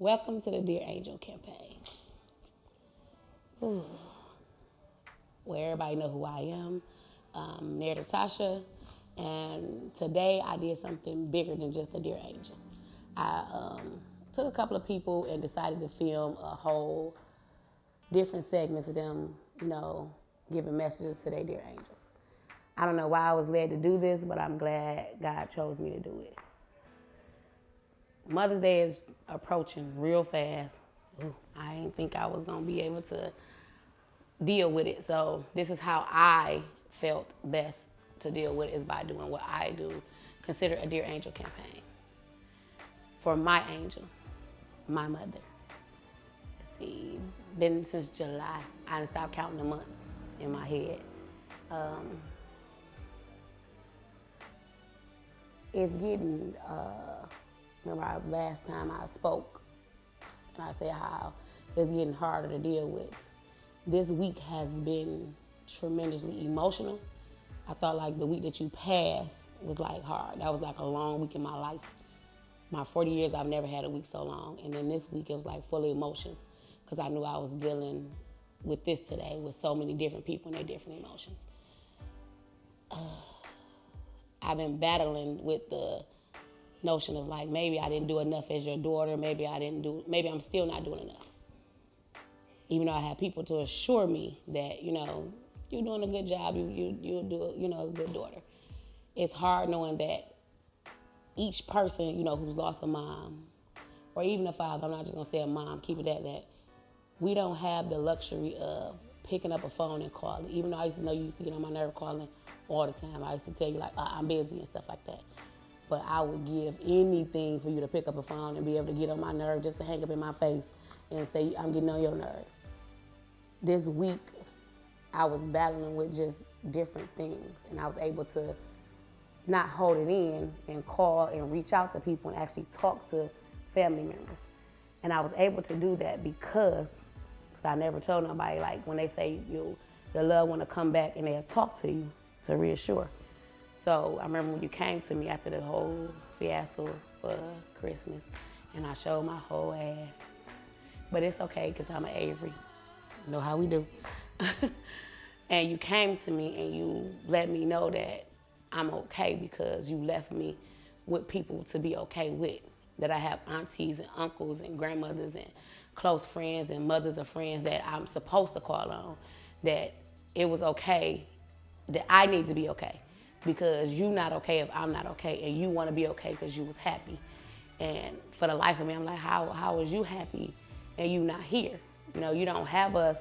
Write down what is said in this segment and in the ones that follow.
Welcome to the Dear Angel campaign. Ooh. Where everybody know who I am. Nair Tasha, and today I did something bigger than just a Dear Angel. I took a couple of people and decided to film a whole different segments of them, giving messages to their dear angels. I don't know why I was led to do this, but I'm glad God chose me to do it. Mother's Day is approaching real fast. Ooh, I didn't think I was gonna be able to deal with it. So this is how I felt best to deal with it, is by doing what I do. Consider a Dear Angel campaign. For my angel, my mother. Let's see, been since July. I didn't stop counting the months in my head. It's getting, remember last time I spoke, and I said how it's getting harder to deal with. This week has been tremendously emotional. I thought like the week that you passed was like hard. That was like a long week in my life. My 40 years, I've never had a week so long. And then this week it was like full of emotions, because I knew I was dealing with this today with so many different people and their different emotions. I've been battling with the notion of like, maybe I didn't do enough as your daughter, maybe I'm still not doing enough. Even though I had people to assure me that, you're doing a good job, you'll do a good daughter. It's hard knowing that each person, who's lost a mom, or even a father, I'm not just gonna say a mom, keep it at that, we don't have the luxury of picking up a phone and calling. Even though I used to know you used to get on my nerve calling all the time. I used to tell you like, I'm busy and stuff like that. But I would give anything for you to pick up a phone and be able to get on my nerve, just to hang up in my face and say, I'm getting on your nerve. This week, I was battling with just different things, and I was able to not hold it in and call and reach out to people and actually talk to family members. And I was able to do that because I never told nobody, like when they say your loved one to come back and they'll talk to you to reassure. So I remember when you came to me after the whole fiasco for Christmas, and I showed my whole ass. But it's okay, because I'm an Avery. You know how we do. And you came to me and you let me know that I'm okay, because you left me with people to be okay with. That I have aunties and uncles and grandmothers and close friends and mothers of friends that I'm supposed to call on. That it was okay, that I need to be okay, because you're not okay if I'm not okay, and you want to be okay because you was happy. And for the life of me, I'm like, how was you happy and you not here? You don't have us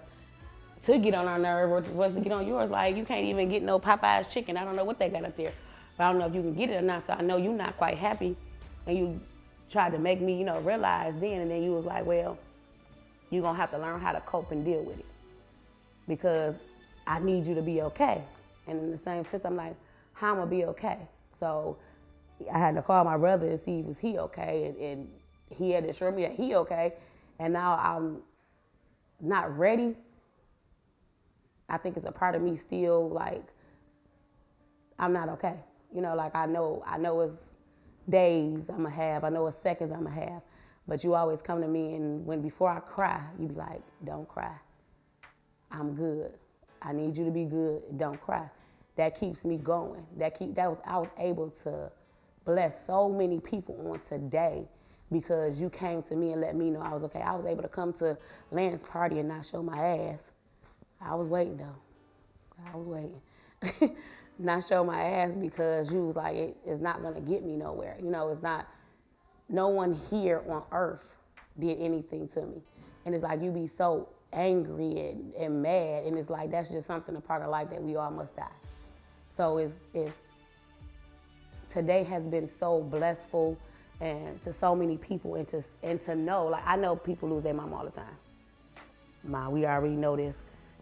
to get on our nerve or for us to get on yours. Like, you can't even get no Popeye's chicken. I don't know what they got up there, but I don't know if you can get it or not. So I know you're not quite happy, and you tried to make me, realize then, and then you was like, well, you're gonna have to learn how to cope and deal with it, because I need you to be okay. And in the same sense, I'm like, how am I gonna be okay? So I had to call my brother and see if he okay, and he had to assure me that he okay. And now I'm not ready. I think it's a part of me still like, I'm not okay. Like I know it's days I'm gonna have, I know it's seconds I'm gonna have, but you always come to me, and before I cry, you be like, don't cry. I'm good. I need you to be good. Don't cry. That keeps me going. I was able to bless so many people on today because you came to me and let me know I was okay. I was able to come to Lance's party and not show my ass. I was waiting though. I was waiting. Not show my ass, because you was like, it's not gonna get me nowhere. It's not, no one here on earth did anything to me. And it's like, you be so angry and mad, and it's like, that's just something, a part of life that we all must die. So it's today has been so blissful, and to so many people, and to know, like, I know people lose their mom all the time. Ma, we already know this.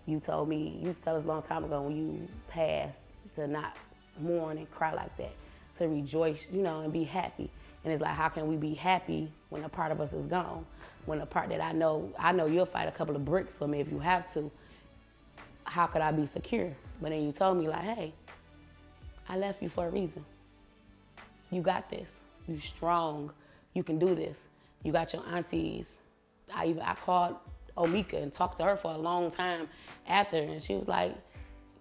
You used to tell us a long time ago when you passed to not mourn and cry like that, to rejoice, and be happy. And it's like, how can we be happy when a part of us is gone? When a part that I know you'll fight a couple of bricks for me if you have to. How could I be secure? But then you told me like, hey, I left you for a reason. You got this. You strong. You can do this. You got your aunties. I called Omika and talked to her for a long time after, and she was like,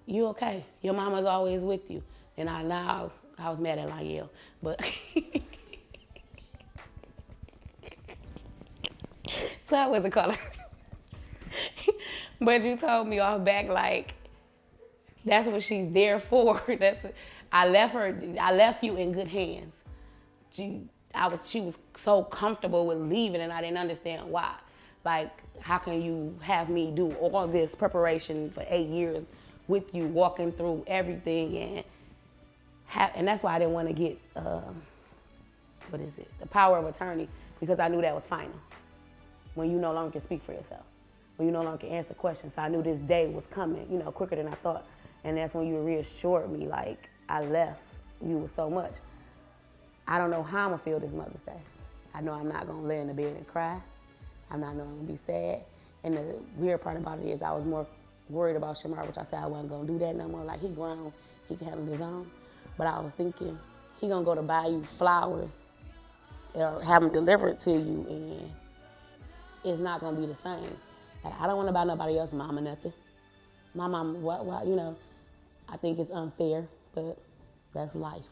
"You okay? Your mama's always with you." And I was mad at Lyell, but so I wasn't calling her. But you told me off back like that's what she's there for. I left you in good hands. She was so comfortable with leaving, and I didn't understand why. Like, how can you have me do all this preparation for 8 years with you, walking through everything, and that's why I didn't want to get the power of attorney, because I knew that was final. When you no longer can speak for yourself, when you no longer can answer questions. So I knew this day was coming, quicker than I thought. And that's when you reassured me, like, I left you with so much. I don't know how I'm gonna feel this Mother's Day. I know I'm not gonna lay in the bed and cry. I'm not gonna be sad. And the weird part about it is I was more worried about Shamar, which I said I wasn't gonna do that no more. Like, he grown, he can handle his own. But I was thinking, he gonna go to buy you flowers or have them delivered to you, and it's not gonna be the same. Like, I don't wanna buy nobody else's mama nothing. My mama, what, I think it's unfair, but that's life.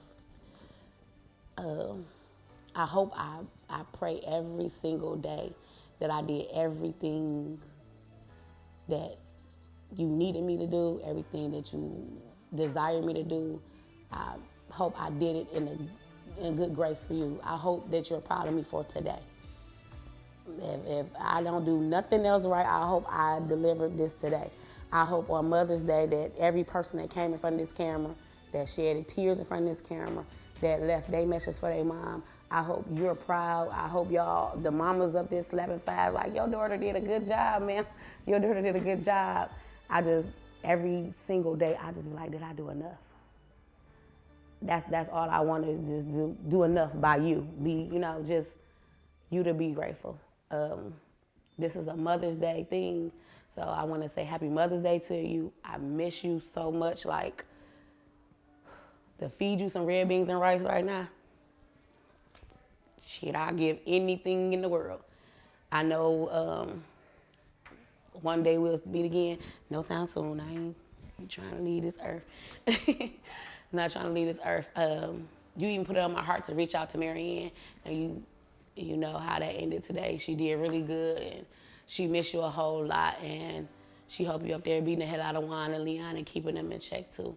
I hope I pray every single day that I did everything that you needed me to do, everything that you desired me to do. I hope I did it in good grace for you. I hope that you're proud of me for today. If I don't do nothing else right, I hope I delivered this today. I hope on Mother's Day that every person that came in front of this camera, that shed tears in front of this camera, that left their message for their mom, I hope you're proud. I hope y'all, the mamas up there slapping five, like, your daughter did a good job, man. Your daughter did a good job. Every single day, I just be like, did I do enough? That's all I want to just do enough by you. Just you to be grateful. This is a Mother's Day thing, so I want to say Happy Mother's Day to you. I miss you so much. Like, to feed you some red beans and rice right now, shit, I'll give anything in the world. I know one day we'll meet again. No time soon. I ain't trying to leave this earth. I'm not trying to leave this earth. You even put it on my heart to reach out to Marianne, and you know how that ended today. She did really good, and she missed you a whole lot, and she hope you up there beating the hell out of Juan and Leon and keeping them in check too.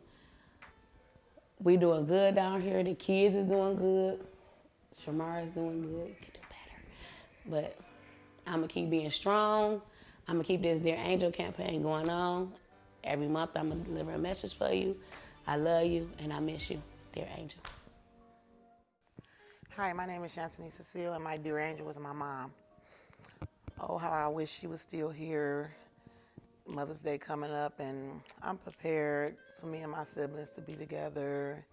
We doing good down here. The kids is doing good. Shamar is doing good. You can do better. But I'm going to keep being strong. I'm going to keep this Dear Angel campaign going on. Every month I'm going to deliver a message for you. I love you, and I miss you, Dear Angel. Hi, my name is Shantini Cecile, and my Dear Angel was my mom. Oh, how I wish she was still here. Mother's Day coming up, and I'm prepared for me and my siblings to be together.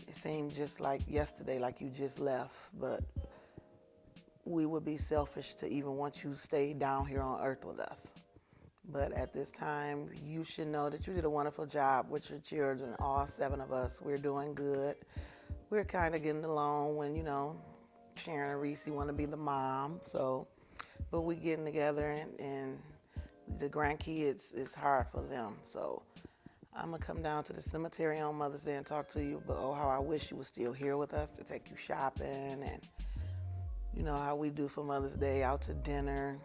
It seemed just like yesterday, like you just left, but we would be selfish to even want you to stay down here on earth with us. But at this time, you should know that you did a wonderful job with your children, all 7 of us. We're doing good. We're kind of getting along when, Sharon and Reese want to be the mom, but we getting together, and the grandkids, it's hard for them. So I'm going to come down to the cemetery on Mother's Day and talk to you, but oh, how I wish you were still here with us to take you shopping, and you know how we do for Mother's Day, out to dinner.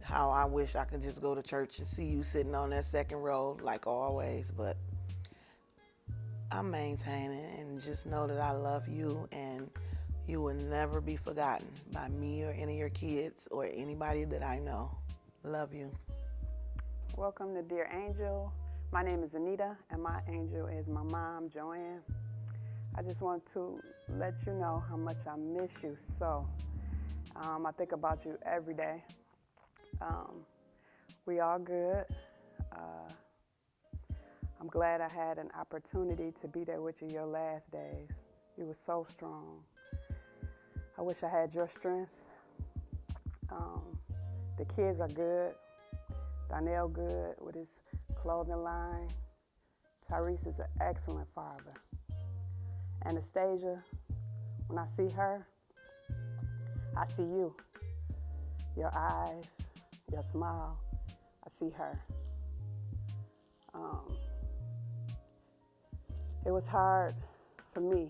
How I wish I could just go to church and see you sitting on that second row like always, but I'm maintaining, and just know that I love you, and you will never be forgotten by me or any of your kids or anybody that I know. Love you. Welcome to Dear Angel. My name is Anita, and my angel is my mom, Joanne. I just want to let you know how much I miss you so. I think about you every day. We all good. I'm glad I had an opportunity to be there with you your last days. You were so strong. I wish I had your strength. The kids are good. Donnell good with his clothing line. Tyrese is an excellent father. Anastasia, when I see her, I see you, your eyes, your smile. I see her. It was hard for me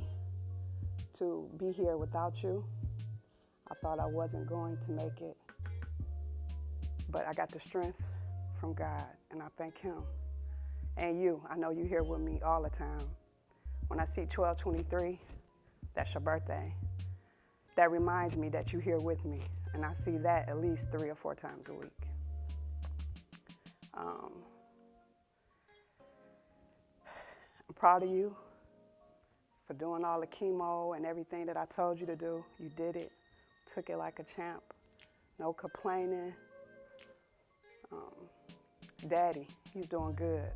to be here without you. I thought I wasn't going to make it, but I got the strength from God, and I thank Him. And you, I know you here with me all the time. When I see 1223, that's your birthday. That reminds me that you're here with me, and I see that at least 3 or 4 times a week. I'm proud of you for doing all the chemo and everything that I told you to do. You did it, took it like a champ, no complaining. Daddy, he's doing good.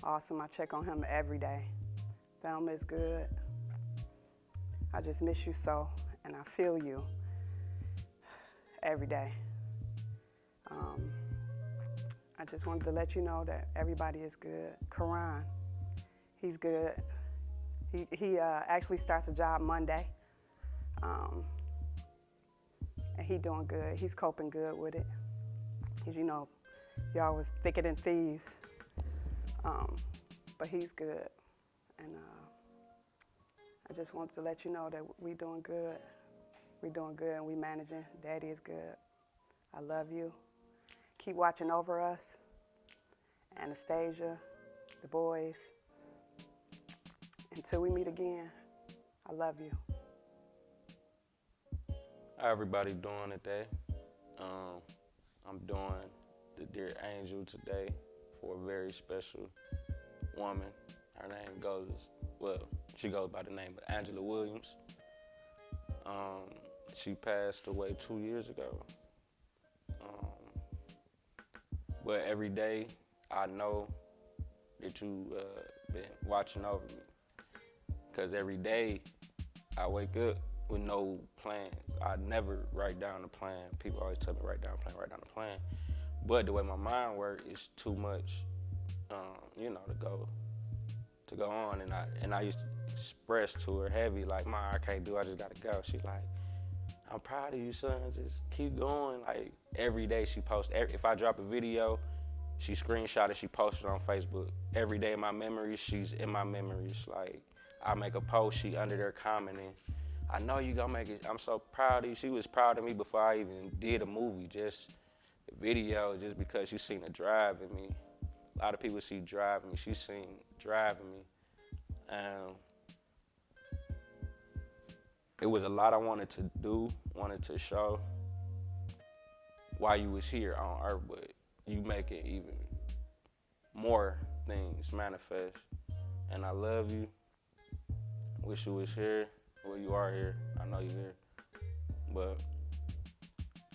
Awesome, I check on him every day. Thelma is good. I just miss you so, and I feel you every day. I just wanted to let you know that everybody is good. Karan, he's good. He actually starts a job Monday, and he doing good. He's coping good with it. As you know, y'all was thicker than thieves, but he's good. And I just wanted to let you know that we doing good. We doing good and we managing. Daddy is good. I love you. Keep watching over us. Anastasia, the boys. Until we meet again, I love you. How everybody doing today? I'm doing the Dear Angel today for a very special woman. Her name she goes by the name of Angela Williams. She passed away 2 years ago. But every day, I know that you been watching over me. Because every day, I wake up with no plans. I never write down a plan. People always tell me write down a plan. But the way my mind works is too much, to go on. And I used to express to her heavy, like, Ma, I can't do it, I just gotta go. She's like, I'm proud of you, son, just keep going. Like, every day she posts, if I drop a video, she screenshot it, she posts it on Facebook. Every day in my memories, she's in my memories. Like, I make a post, she under there commenting, I know you gonna make it, I'm so proud of you. She was proud of me before I even did a movie, just a video, just because she seen the drive in me. A lot of people see drive in me, she seen drive in me. It was a lot I wanted to do, wanted to show why you was here on earth, but you make it even more things manifest. And I love you. Wish you was here. Well, you are here. I know you're here. But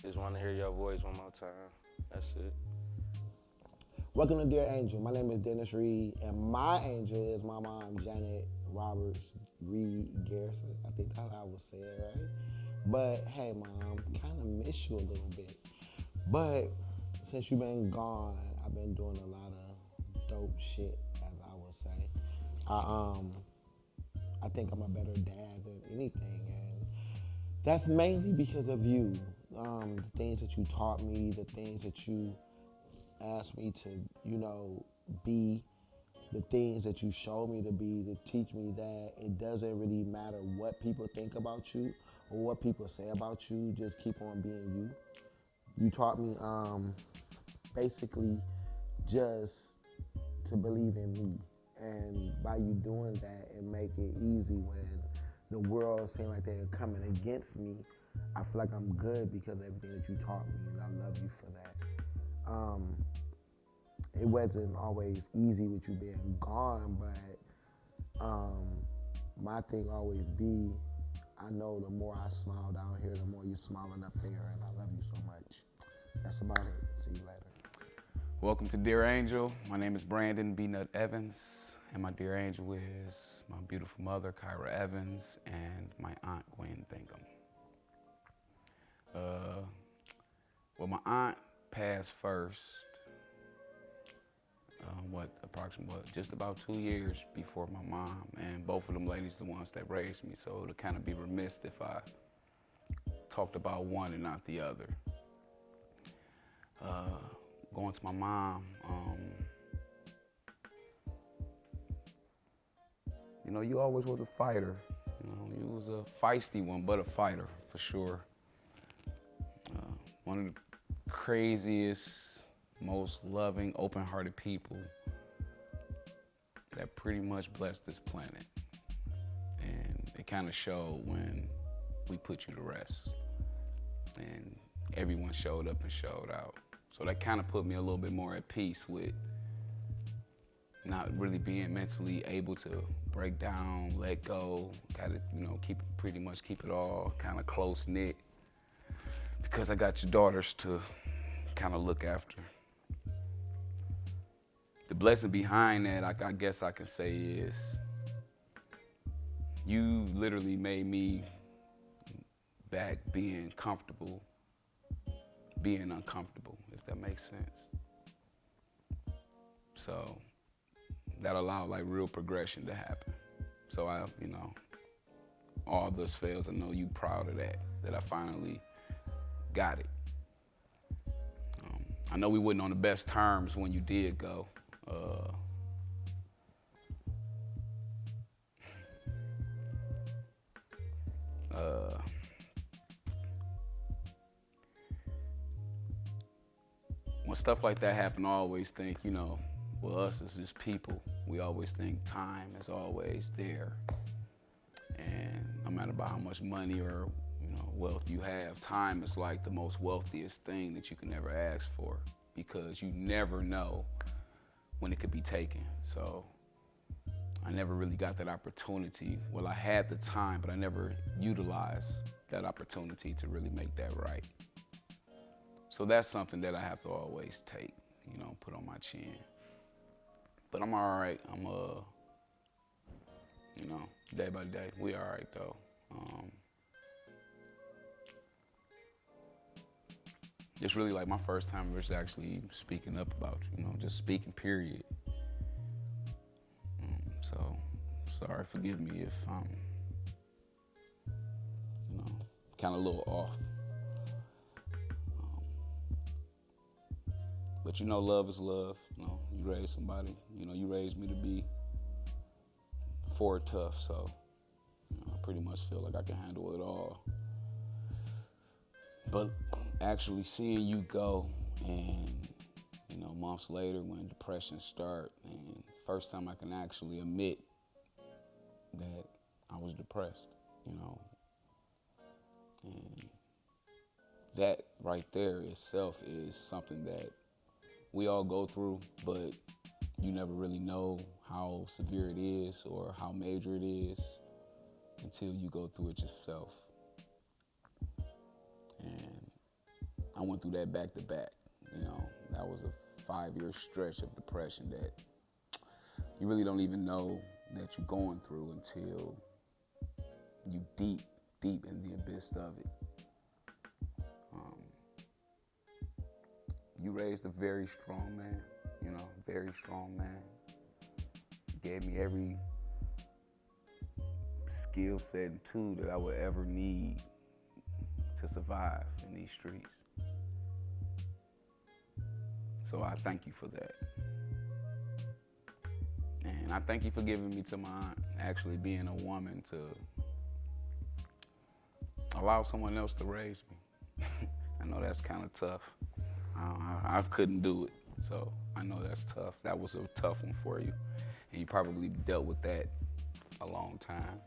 just want to hear your voice one more time. That's it. Welcome to Dear Angel. My name is Dennis Reed, and my angel is my mom, Janet Roberts Reed Garrison. I think that's how I would say it, right? But hey, Mom, kind of miss you a little bit. But since you've been gone, I've been doing a lot of dope shit, as I would say. I think I'm a better dad than anything, and that's mainly because of you. The things that you taught me, the things that you asked me to, be, the things that you showed me to be, to teach me that it doesn't really matter what people think about you or what people say about you, just keep on being you. You taught me basically just to believe in me. And by you doing that, it make it easy when the world seems like they're coming against me. I feel like I'm good because of everything that you taught me, and I love you for that. It wasn't always easy with you being gone, but my thing always be, I know the more I smile down here, the more you're smiling up there, and I love you so much. That's about it. See you later. Welcome to Dear Angel. My name is Brandon B. Nut Evans, and my dear angel is my beautiful mother, Kyra Evans, and my aunt, Gwen Bingham. Well, my aunt passed first, just about 2 years before my mom, and both of them ladies the ones that raised me, so it'll kind of be remiss if I talked about one and not the other. Going to my mom, you know, you always was a fighter. You know, you was a feisty one, but a fighter for sure. One of the craziest, most loving, open-hearted people that pretty much blessed this planet. And it kind of showed when we put you to rest. And everyone showed up and showed out. So that kind of put me a little bit more at peace with not really being mentally able to break down, let go, gotta, you know, pretty much keep it all kind of close knit. Because I got your daughters to kind of look after. The blessing behind that, I guess I can say is, you literally made me back being comfortable, being uncomfortable, if that makes sense. So that allowed like real progression to happen. So I, you know, all those fails, I know you proud of that I finally got it. I know we wasn't on the best terms when you did go. When stuff like that happen, I always think, you know, well, us as just people, we always think time is always there. And no matter about how much money or, you know, wealth you have, time is like the most wealthiest thing that you can ever ask for, because you never know when it could be taken. So I never really got that opportunity. Well, I had the time, but I never utilized that opportunity to really make that right. So that's something that I have to always take, you know, put on my chin. But I'm all right. I'm, you know, day by day, we all right though. It's really like my first time was actually speaking up about you, you know, just speaking, period. So, sorry, forgive me if I'm, you know, kind of a little off. But you know, love is love. You know, you raise somebody. You know, you raised me to be tough. So, you know, I pretty much feel like I can handle it all. But actually seeing you go, and you know, months later when depression start, and first time I can actually admit that I was depressed. You know, and that right there itself is something that we all go through, but you never really know how severe it is or how major it is until you go through it yourself. And I went through that back to back. You know, that was a 5-year stretch of depression that you really don't even know that you're going through until you deep in the abyss of it. You raised a very strong man, you know, very strong man. You gave me every skill set and tool that I would ever need to survive in these streets. So I thank you for that. And I thank you for giving me to my aunt, actually being a woman to allow someone else to raise me. I know that's kind of tough. I couldn't do it, so I know that's tough. That was a tough one for you, and you probably dealt with that a long time.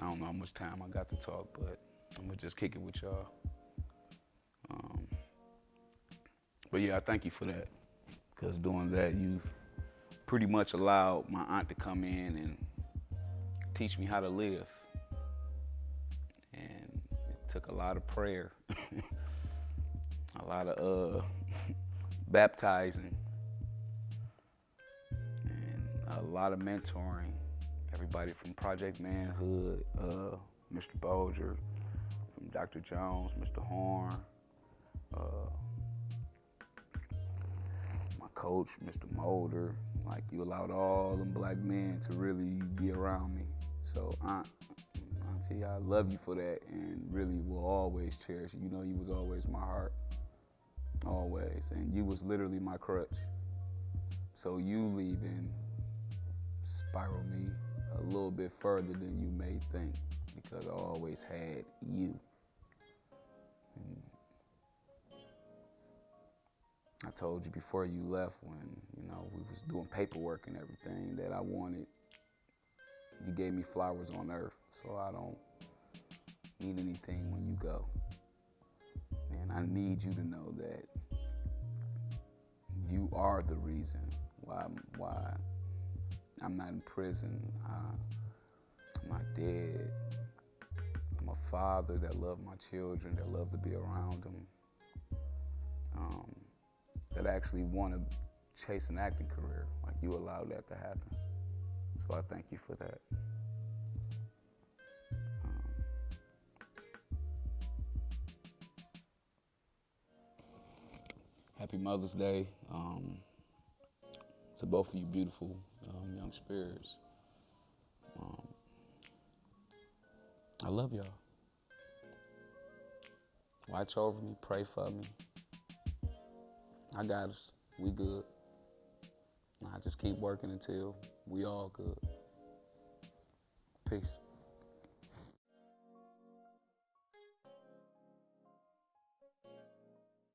I don't know how much time I got to talk, but I'm gonna just kick it with y'all. But yeah, I thank you for that, because doing that, you pretty much allowed my aunt to come in and teach me how to live. And it took a lot of prayer. A lot of baptizing and a lot of mentoring. Everybody from Project Manhood, Mr. Bolger, from Dr. Jones, Mr. Horn, my coach, Mr. Mulder. Like, you allowed all them black men to really be around me. So I Auntie, I love you for that and really will always cherish you. You know you was always my heart, always. And you was literally my crutch. So you leaving spiral me a little bit further than you may think because I always had you. And I told you before you left when, you know, we was doing paperwork and everything that I wanted. You gave me flowers on earth, so I don't need anything when you go. And I need you to know that you are the reason why I'm not in prison. I'm not dead. I'm a father that loves my children, that loves to be around them, that actually want to chase an acting career. Like, you allowed that to happen. So I thank you for that. Happy Mother's Day to both of you beautiful young spirits. I love y'all. Watch over me, pray for me. I got us. We good. I just keep working until we all good. Peace.